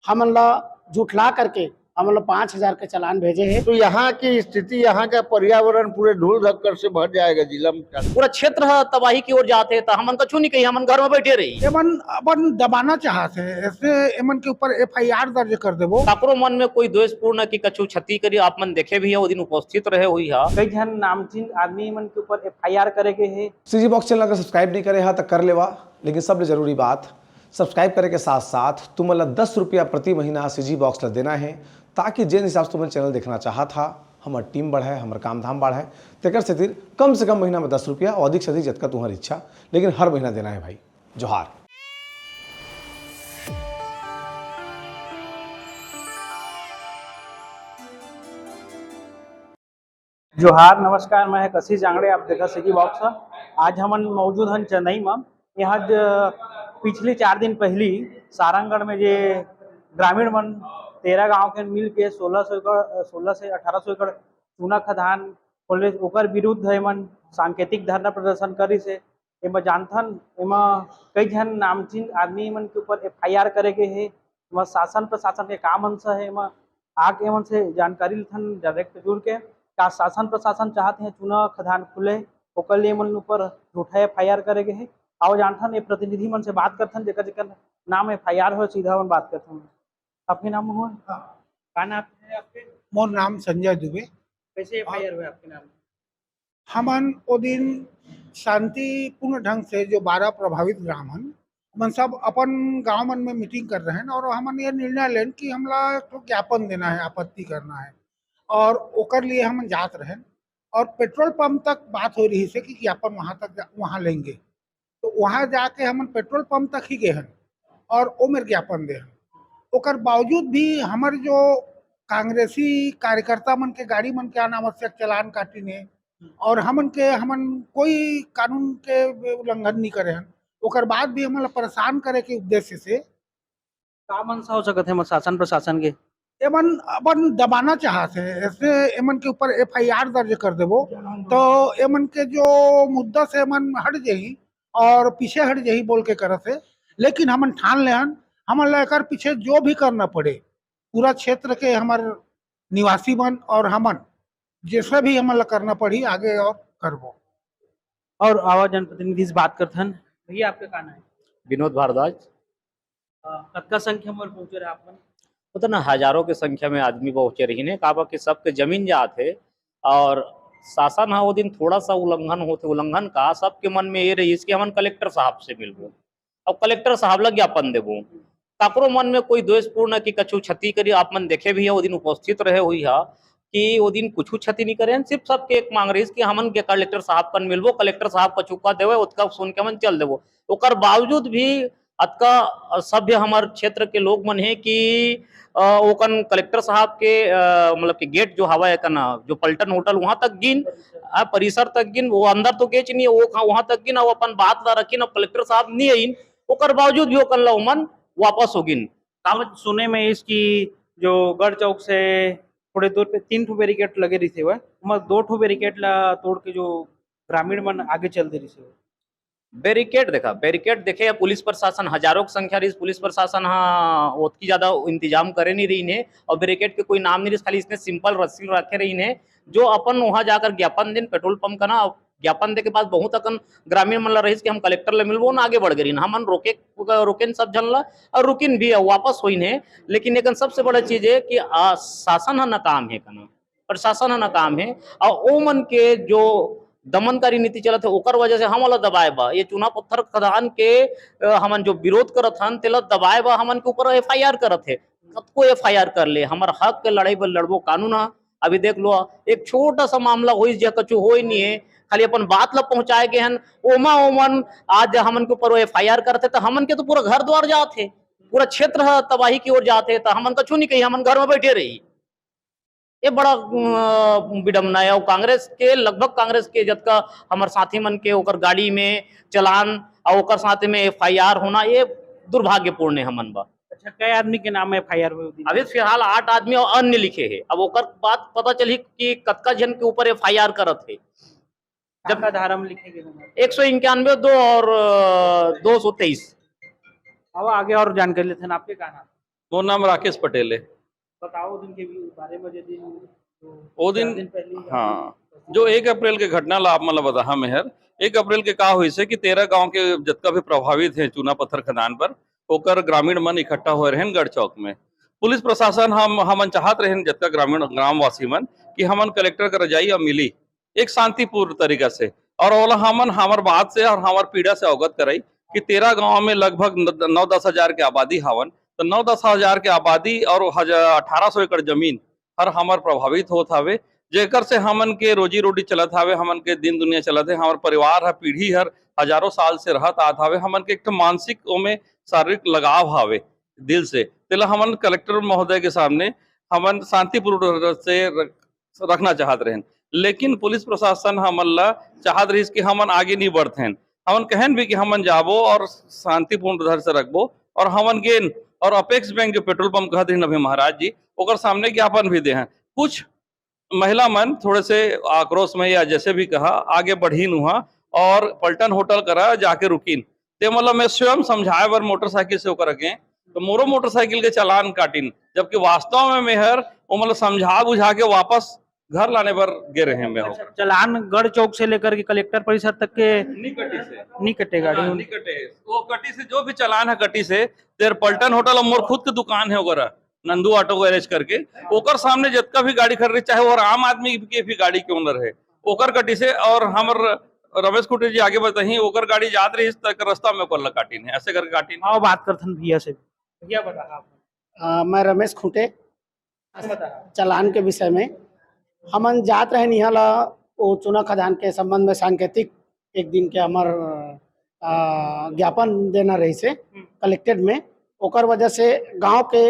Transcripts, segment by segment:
हमन ला जुटला करके हमन ला 5,000 के चालान भेजे है। तो यहाँ की स्थिति, यहाँ का पर्यावरण पूरे धूल धक्कर से भर जाएगा जिला में। पूरा क्षेत्र तबाही की ओर जाते तो हमन कछु नहीं कही, हमन घर में बैठे रही। एमन अपन दबाना चाहते हैं, ऐसे एमन के ऊपर FIR दर्ज कर देबो। काकरो मन में कोई द्वेषपूर्ण की कछु क्षति करी आप मन देखे भी है, वो दिन उपस्थित रहे हुई है। कई जन नामचीन आदमी मन के ऊपर FIR करे के है। सीजी बॉक्स चैनल अगर सब्सक्राइब नहीं करे तो कर लेवा, लेकिन सबसे जरूरी बात सब्सक्राइब करे के साथ साथ तुम 10 रुपया प्रति महीना सीजी बॉक्स ला देना है, ताकि जिन हिसाब से तुम चैनल देखना चाहा था हमार टीम बढ़ाए, हमार काम धाम बढ़ाए। तेकर से कम से कम महीना में 10 रुपया और अधिक से अधिक जतका तुम्हारी इच्छा, लेकिन हर महीना देना है भाई। जोहार। जोहार, नमस्कार, मैं कशिश जांगड़े, आप देखा सीजी बॉक्स। आज हम मौजूद हैं चेन्नई में। यहाँ पिछले 4 दिन पहली सारंगगढ़ में जे ग्रामीण मन 13 गांव के मिल के 16 से 1800 एकड़ चूना खदान खोले, ओकर विरुद्ध एमन सांकेतिक धरना प्रदर्शन करी से। एमा जानथन एमा कई जन नामचीन आदमी मन के ऊपर FIR करे के है। एमा शासन प्रशासन के काम अंश है। एमा आके एमन से जानकारी लेथन डायरेक्ट जुड़ के का शासन प्रशासन चाहते हैं चूना खदान खुले, ओकर लिए मन ऊपर झूठा FIR करे के है। आओ जानथन ये प्रतिनिधि मन से बात करथन, जेकर जेकर नाम FIR हो सीधा मन बात करथन। आपके नाम हुआ? का नाम है आपके? मोर नाम संजय दुबे। कैसे FIR हुआ आपके नाम? हमन ओ दिन शांतिपूर्ण ढंग से जो 12 प्रभावित ग्राम हन, हमन सब अपन गांव मन में मीटिंग कर रहे हैं और हमन ये निर्णय लेन कि हमला तो ज्ञापन देना है, आपत्ति करना है और ओकर लिए हम जात रहे और पेट्रोल पंप तक बात हो रही है कि ज्ञापन वहाँ लेंगे। तो वहाँ जाके हम पेट्रोल पंप तक ही गए हैं और ओ मेरे ज्ञापन दे हैं। ओकर बावजूद भी हमारे जो कांग्रेसी कार्यकर्ता मन के गाड़ी मन के अनावश्यक चालान काटी ने और हमन कोई कानून के उल्लंघन नहीं करे हैं। ओकर बाद भी हमन परेशान करे के उद्देश्य से का मनसा हो सकत है शासन प्रशासन के? एमन अपन दबाना चाहते हैं, ऐसे एमन के ऊपर FIR दर्ज कर देबो तो एमन के जो मुद्दा से एमन हट जाही और पीछे हट जाही बोल के करत है। लेकिन हमन ठान ले हन, हमन लेकर पीछे जो भी करना पड़े, पूरा क्षेत्र के हमार निवासी बन और हमन जैसे भी हमन करना पड़ी आगे और करबो। और आवाज जनप्रतिनिधि से बात करथन। भैया आपका का नाम है? विनोद भारद्वाज। कतका संख्या में पहुंचे रहे आप मन? उतना हजारों की संख्या में आदमी पहुंचे रही ने, काबा के सबके जमीन जात है और शासन है वो दिन थोड़ा सा उल्लंघन होते, उल्लंघन का सबके मन में ये रही कि हम कलेक्टर साहब से मिलबो और कलेक्टर साहब ला ज्ञापन देबो। काकरो मन में कोई द्वेषपूर्ण की कछु क्षति करी आप मन देखे भी है, वो दिन उपस्थित रहे हुई है कि वो दिन कुछ क्षति नहीं करे। सिर्फ सबके एक मांग रही कि हमन के कलेक्टर साहब कन मिलबो, कलेक्टर साहब का चुका देवे उसका सुन के मन चल देबो। ओकर बावजूद भी अतका सभ्य हमारे क्षेत्र के लोग मन है कि ओकन कलेक्टर साहब के मतलब कि गेट जो हवा है ना, जो पलटन होटल वहां तक गिन, परिसर तक गिन, वो अंदर तो गेच नहीं, वो वहां तक गिन और अपन बात ला रखिन और कलेक्टर साहब नहीं आइन, ओकर बावजूद भी ओकन ला मन वापस हो गिन। सुने में इसकी जो गढ़ चौक से थोड़े दूर पे 3 ठो बैरिकेड लगे रही थे, वह 2 ठो बैरिकेड ला तोड़ के जो ग्रामीण मन आगे चल दे रही थे। बैरिकेड देखे पुलिस प्रशासन हजारों की संख्या रही, पुलिस प्रशासन हाँ उतनी ज्यादा इंतजाम करे नहीं रही ने और बैरिकेड के कोई नाम नहीं रही, खाली इसने सिंपल रस्सी रखे रही ने जो अपन वहां जाकर ज्ञापन दिन पेट्रोल पंप का ना ज्ञापन दे के बाद बहुत अकन ग्रामीण मन ला रही कि हम कलेक्टर ला मिलबो ना, आगे बढ़ गई हमन रोके सब जन ला और रुकिन भी वापस हुई है। लेकिन एक सबसे बड़ा चीज है कि शासन है नाकाम है, प्रशासन है नाकाम है और ओ मन के जो दमनकारी नीति चलत है ओकर वजह से हमन ला दबाए बा ये चूना पत्थर खदान के हमन जो विरोध करत हन तेला दबाए बा हमन के ऊपर FIR करत है। कतको FIR कर ले, हमार हक के लड़ाई पर लड़बो कानून है। अभी देख लो एक छोटा सा मामला हो कछु हो नहीं है, खाली अपन बात ला पहुंचाए गए हन ओमन आज हमन के ऊपर FIR करते तो हमन के तो पूरा घर द्वार जाते, पूरा क्षेत्र तबाही की ओर जाते तो हमन कछु नहीं कही, हमन घर में बैठे रही। ये बड़ा विडम्बना है और लगभग कांग्रेस के जतका हमारे साथी मन के ओकर गाड़ी में चलान और ओकर साथ में FIR होना ये दुर्भाग्यपूर्ण है हमन बा। अच्छा, कई आदमी के नाम में FIR हुए? अभी फिलहाल 8 आदमी और अन्य लिखे है। अब ओकर बात पता चली कि कतका जन के ऊपर FIR करत है। जब धारा में लिखे गए 191 2 और 223। अब आगे और जानकारी लेते हैं। आपके का नाम? मोर नाम राकेश पटेल है। बताओ दिन के बारे में जे दिन वो दिन पहले हाँ जो 1 अप्रैल के घटना ला आप मतलब बता मेहर 1 अप्रैल के का हुई से कि 13 गांव के जितना भी प्रभावित है चूना पत्थर खदान पर होकर ग्रामीण मन इकट्ठा हुए रहन गढ़ चौक में। पुलिस प्रशासन हमन चाहत रहन जितना ग्रामीण ग्रामवासी मन कि हमन कलेक्टर का रजाई अब मिली एक शांतिपूर्ण तरीका से और ओला हमन हमार बात से और हमार पीड़ा से अवगत कराई कि 13 गांव में लगभग 9-10 हजार के आबादी हवन तो 9-10 हजार के आबादी और 1800 एकड़ जमीन हर हमार प्रभावित होत हवे जेकर से हमन के रोजी रोटी चलत हवे हमन के दिन दुनिया चलत है हमार परिवार है पीढ़ी हर हजारों साल से रहत आत हवे हमन के एक मानसिक ओमे शारीरिक लगाव हवे दिल से तेला हमन कलेक्टर महोदय के सामने हमन शांतिपूर्ण से रखना चाहत रहें लेकिन पुलिस प्रशासन हमन ला चाहत रही कि हमन आगे नहीं बढ़ते हमन कहन भी कि हमन जाबो और शांतिपूर्ण धर से रखबो और हमन गेन और अपेक्स बैंक जो पेट्रोल पंप कहते हैं अभी महाराज जी ओकर सामने ज्ञापन भी दे हैं कुछ महिला मन थोड़े से आक्रोश में या जैसे भी कहा आगे बढ़ीन हुआ और पलटन होटल करा जाके रुकीन ते मतलब मैं स्वयं समझाए बर मोटरसाइकिल से होकर रखे तो मोरो मोटरसाइकिल के चालान काटिन जबकि वास्तव में मेहर वो मतलब समझा बुझा के वापस घर लाने पर गे रहे हैं अच्छा, चलान गढ़ चौक से लेकर के कलेक्टर परिसर तक के नहीं कटे गाड़ी नहीं कटे वो कटी से जो भी चालान है कटी से तेर पलटन होटल और मोर खुद की दुकान है वगैरह नंदू ऑटो गैरेज करके ओकर सामने जितना भी गाड़ी खड़ रही चाहे वो आम आदमी के भी गाड़ी के ओनर है ओकर कटी से और हमर रमेश कुटी जी आगे बताही ओकर गाड़ी जात रही तक रास्ता में कोल्ला काटिन है ऐसे करके काटिन आओ बात करथन भैया से भैया बता आप मैं रमेश खूंटे चालान के विषय में हमन जात रहे यहाँ ला वो चुना खदान के संबंध में सांकेतिक एक दिन के हमार ज्ञापन देना रही से कलेक्टेड में ओकर वजह से गांव के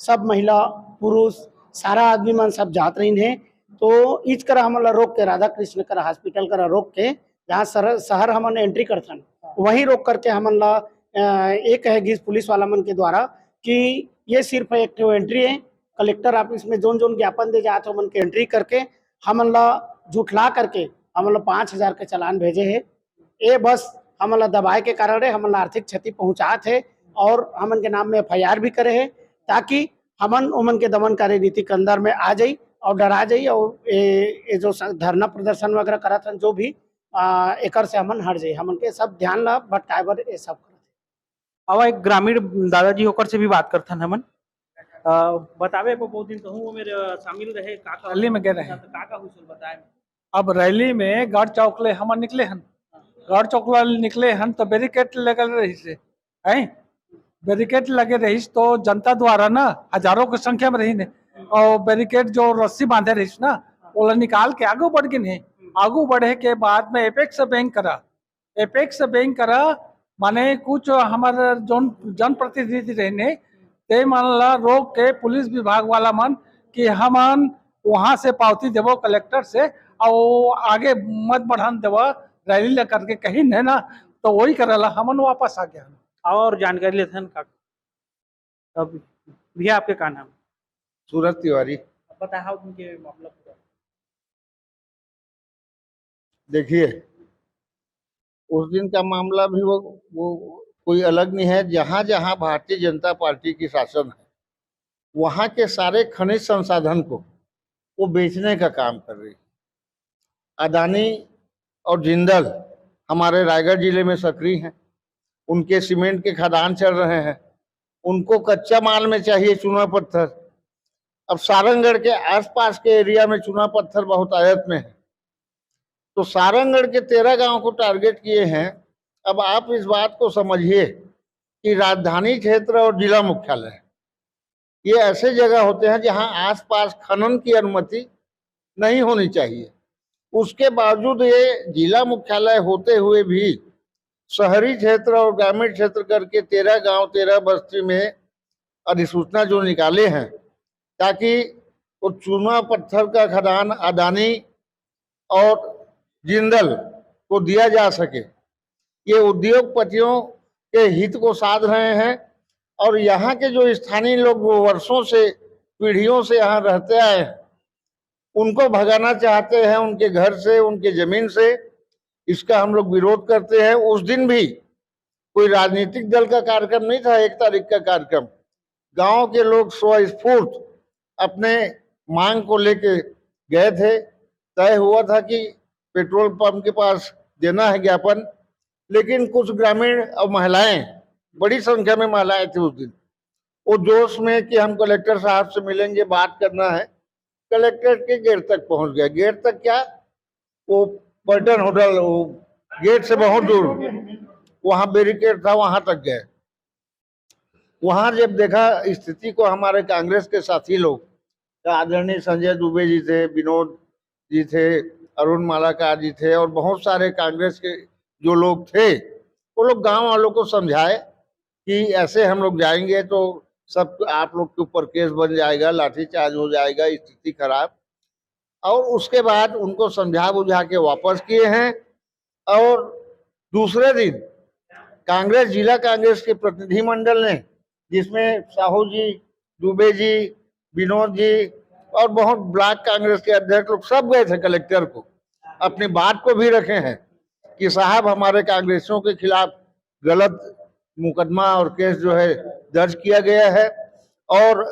सब महिला पुरुष सारा आदमी मन सब जात रही है तो इस कर हमन रोक के राधा कृष्ण कर हॉस्पिटल कर रोक के जहाँ शहर हमन एंट्री करथन वहीं रोक करके हमन ला एक है गिस पुलिस वाला मन के द्वारा कि ये सिर्फ एक एंट्री है कलेक्टर ऑफिस में जोन जोन ज्ञापन दे जाते मन के एंट्री करके हमन ला जुठला करके हमन ला 5,000 के चालान भेजे है ये बस हमन ला दबाए के कारण हमन ला आर्थिक क्षति पहुंचात है और हमन के नाम में FIR भी करे है ताकि हमन उमन के दमनकारी नीति के अंदर में आ जाई और डरा जाई और ये जो धरना प्रदर्शन वगैरह करत हन जो भी एकर से हमन हट जाई हमन के सब ध्यान ला भटकाए बर ये सब करत अब एक ग्रामीण दादाजी होकर से भी बात करथन हमन बतावे को बहुत दिन कहूँ मेरे शामिल रहे काका रैली में गए रहे काका हुसल बताए अब रैली में गढ़ चौक ले हम निकले हन गढ़ चौक वाले निकले हन तो बैरिकेड लगे रही से हैं बैरिकेड लगे रही तो जनता द्वारा ना हजारों की संख्या में रही ने और बैरिकेड जो रस्सी बांधे रही ना वो निकाल के आगे बढ़ गए आगे बढ़े के बाद में एपेक्स बैंक करा माने कुछ हमारे जोन जनप्रतिनिधि रहने ते मन ला रोक के पुलिस विभाग वाला मन कि हमन वहां से पावती देवो कलेक्टर से और आगे मत बढ़ान देवो रैली ला करके कहीं नहीं ना तो वही करला हमन वापस आ गया और जानकारी लेते हैं काका अब भैया आपके का नाम सूरज तिवारी। बताओ उनके मामला पूरा देखिए उस दिन का मामला भी वो कोई अलग नहीं है जहाँ जहाँ भारतीय जनता पार्टी की शासन है वहाँ के सारे खनिज संसाधन को वो बेचने का काम कर रही है। अदानी और जिंदल हमारे रायगढ़ जिले में सक्रिय हैं उनके सीमेंट के खदान चल रहे हैं उनको कच्चा माल में चाहिए चूना पत्थर। अब सारंगगढ़ के आसपास के एरिया में चूना पत्थर बहुत आयत में है तो सारंगगढ़ के 13 गांव को टारगेट किए हैं। अब आप इस बात को समझिए कि राजधानी क्षेत्र और जिला मुख्यालय ये ऐसे जगह होते हैं जहां आसपास खनन की अनुमति नहीं होनी चाहिए। उसके बावजूद ये जिला मुख्यालय होते हुए भी शहरी क्षेत्र और ग्रामीण क्षेत्र करके 13 गांव 13 बस्ती में अधिसूचना जो निकाले हैं ताकि वो चूना पत्थर का खदान अदानी और जिंदल को दिया जा सके। ये उद्योगपतियों के हित को साध रहे हैं और यहाँ के जो स्थानीय लोग वो वर्षों से पीढ़ियों से यहाँ रहते आए हैं उनको भगाना चाहते हैं उनके घर से उनके जमीन से। इसका हम लोग विरोध करते हैं। उस दिन भी कोई राजनीतिक दल का कार्यक्रम नहीं था 1 तारीख का कार्यक्रम गांव के लोग स्वस्फूर्त अपने मांग को लेके गए थे। तय हुआ था कि पेट्रोल पंप के पास देना है ज्ञापन, लेकिन कुछ ग्रामीण और महिलाएं, बड़ी संख्या में महिलाएं थी उस दिन, वो जोश में कि हम कलेक्टर साहब से मिलेंगे, बात करना है, कलेक्टर के गेट तक पहुंच गया। गेट तक क्या, वो पलटन होटल, वो गेट से बहुत दूर वहां बैरिकेड था, वहां तक गए। वहां जब देखा स्थिति को, हमारे कांग्रेस के साथी लोग, आदरणीय संजय दुबे जी थे, विनोद जी थे, अरुण मालाकार जी थे, और बहुत सारे कांग्रेस के जो लोग थे, वो लोग गांव वालों को समझाए कि ऐसे हम लोग जाएंगे तो सब आप लोग के ऊपर केस बन जाएगा, लाठीचार्ज हो जाएगा, स्थिति खराब। और उसके बाद उनको समझा बुझा के वापस किए हैं। और दूसरे दिन कांग्रेस, जिला कांग्रेस के प्रतिनिधि मंडल ने, जिसमें साहू जी, दुबे जी, विनोद जी और बहुत ब्लॉक कांग्रेस के अध्यक्ष लोग सब गए थे कलेक्टर को, अपनी बात को भी रखे हैं कि साहब हमारे कांग्रेसियों के खिलाफ गलत मुकदमा और केस जो है दर्ज किया गया है, और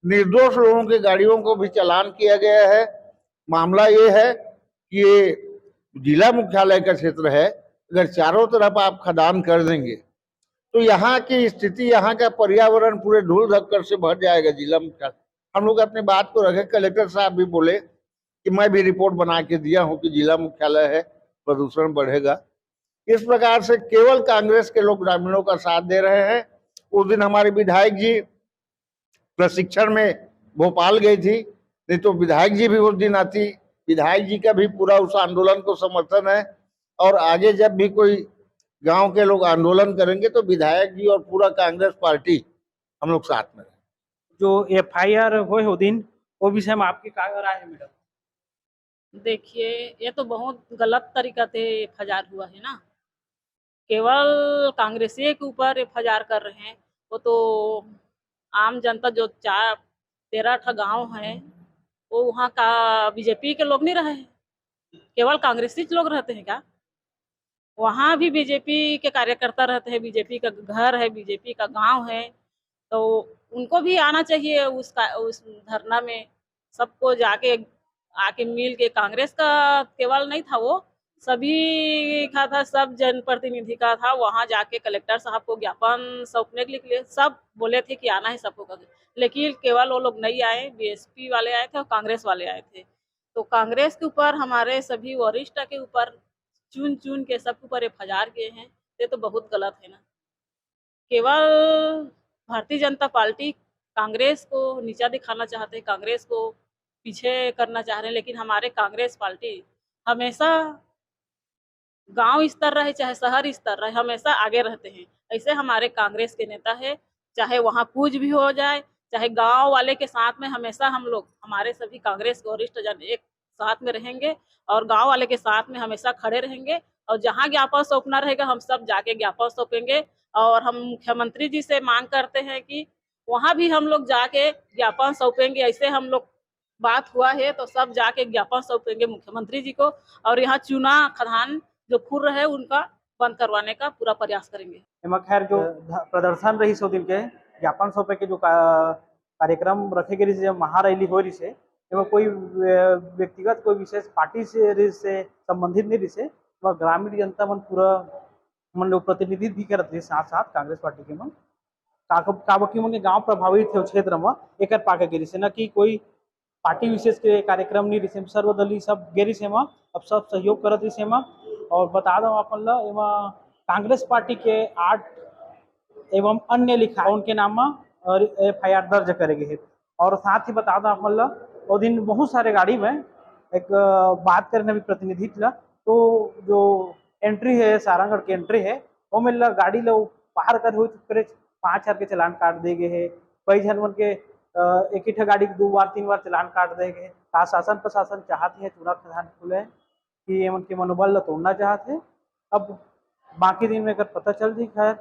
निर्दोष लोगों की गाड़ियों को भी चालान किया गया है। मामला ये है कि ये जिला मुख्यालय का क्षेत्र है, अगर चारों तरफ आप खदान कर देंगे तो यहाँ की स्थिति, यहाँ का पर्यावरण पूरे धूल धक्कर से भर जाएगा जिला मुख्यालय। हम लोग अपनी बात को रखे, कलेक्टर साहब भी बोले कि मैं भी रिपोर्ट बना के दिया हूँ कि जिला मुख्यालय है, प्रदूषण बढ़ेगा। इस प्रकार से केवल कांग्रेस के लोग ग्रामीणों का साथ दे रहे हैं। उस दिन हमारे विधायक जी प्रशिक्षण में भोपाल गई थी, नहीं तो विधायक जी भी उस दिन आती। विधायक जी का भी पूरा उस आंदोलन को समर्थन है, और आगे जब भी कोई गांव के लोग आंदोलन करेंगे तो विधायक जी और पूरा कांग्रेस पार्टी हम लोग साथ में रहें। जो एफआईआर हुए हो दिन, वो विषय में आपकी क्या राय है मैडम? देखिए, ये तो बहुत गलत तरीका से एफआईआर हुआ है ना। केवल कांग्रेसी के ऊपर एफआईआर कर रहे हैं। वो तो आम जनता जो 13 गांव है, वो वहाँ का बीजेपी के लोग नहीं रहे हैं, केवल कांग्रेसी लोग रहते हैं क्या? वहाँ भी बीजेपी के कार्यकर्ता रहते हैं, बीजेपी का घर है, बीजेपी का गांव है, तो उनको भी आना चाहिए उस धरना में। सबको जाके आके मिल के, कांग्रेस का केवल नहीं था, वो सभी का था, सब जनप्रतिनिधि का था। वहां जाके कलेक्टर साहब को ज्ञापन सौंपने के लिए सब बोले थे कि आना है सबको, लेकिन केवल वो लोग नहीं आए। बीएसपी वाले आए थे और कांग्रेस वाले आए थे। तो कांग्रेस के ऊपर, हमारे सभी वरिष्ठ के ऊपर चुन चुन के सबके ऊपर एफआईआर किए हैं। ये तो बहुत गलत है ना। केवल भारतीय जनता पार्टी कांग्रेस को नीचा दिखाना चाहते हैं, कांग्रेस को पीछे करना चाह रहे हैं, लेकिन हमारे कांग्रेस पार्टी हमेशा गांव स्तर रहे चाहे शहर स्तर रहे, हमेशा आगे रहते हैं। ऐसे हमारे कांग्रेस के नेता है, चाहे वहाँ कुछ भी हो जाए, चाहे गांव वाले के साथ में हमेशा हम लोग, हमारे सभी कांग्रेस के वरिष्ठ जन एक साथ में रहेंगे और गांव वाले के साथ में हमेशा खड़े रहेंगे। और जहां ज्ञापन सौंपना रहेगा, हम सब जाके ज्ञापन सौंपेंगे। और हम मुख्यमंत्री जी से मांग करते हैं कि वहां भी हम लोग जाके ज्ञापन सौंपेंगे। ऐसे हम लोग बात हुआ है तो सब जाके ज्ञापन सौंपेंगे मुख्यमंत्री जी को, और यहाँ चूना खदान जो खुर रहे उनका बंद करवाने का पूरा प्रयास करेंगे। एमा खैर जो प्रदर्शन रही सो दिन के ज्ञापन सौंपे के जो कार्यक्रम रखे गए जब महारैली हो रही से, एमा कोई व्यक्तिगत कोई विशेष पार्टी से संबंधित नहीं रही से, वह ग्रामीण जनता मन पूरा मन लोग प्रतिनिधि भी करत रहे, साथ साथ कांग्रेस पार्टी के मन काबकी मन के गाँव प्रभावित थे क्षेत्र में एक पाके गिरी से, न कि कोई पार्टी विशेष के कार्यक्रम नहीं रही, सर्वदलीय सब गेरी से में अब सब सहयोग करत रही से। और बता दो अपन ला, एमा कांग्रेस पार्टी के 8 एवं अन्य लिखा उनके नाम में एफआईआर दर्ज करेंगे है। और साथ ही बता दो अपन ला, वो दिन बहुत सारे गाड़ी में एक बात करने भी प्रतिनिधि था, तो जो एंट्री है सारंगढ़ की एंट्री है, वो मिल गाड़ी लो बाहर कर हो 5,000 के चलान काट दे गए है। कई जन मन के एक ही गाड़ी 2 बार 3 बार चलान काट दे गए। का शासन प्रशासन चाहते हैं चूना खदान खुले कि उनके मनोबल तोड़ना चाहते। अब बाकी दिन में अगर पता चल जी खैर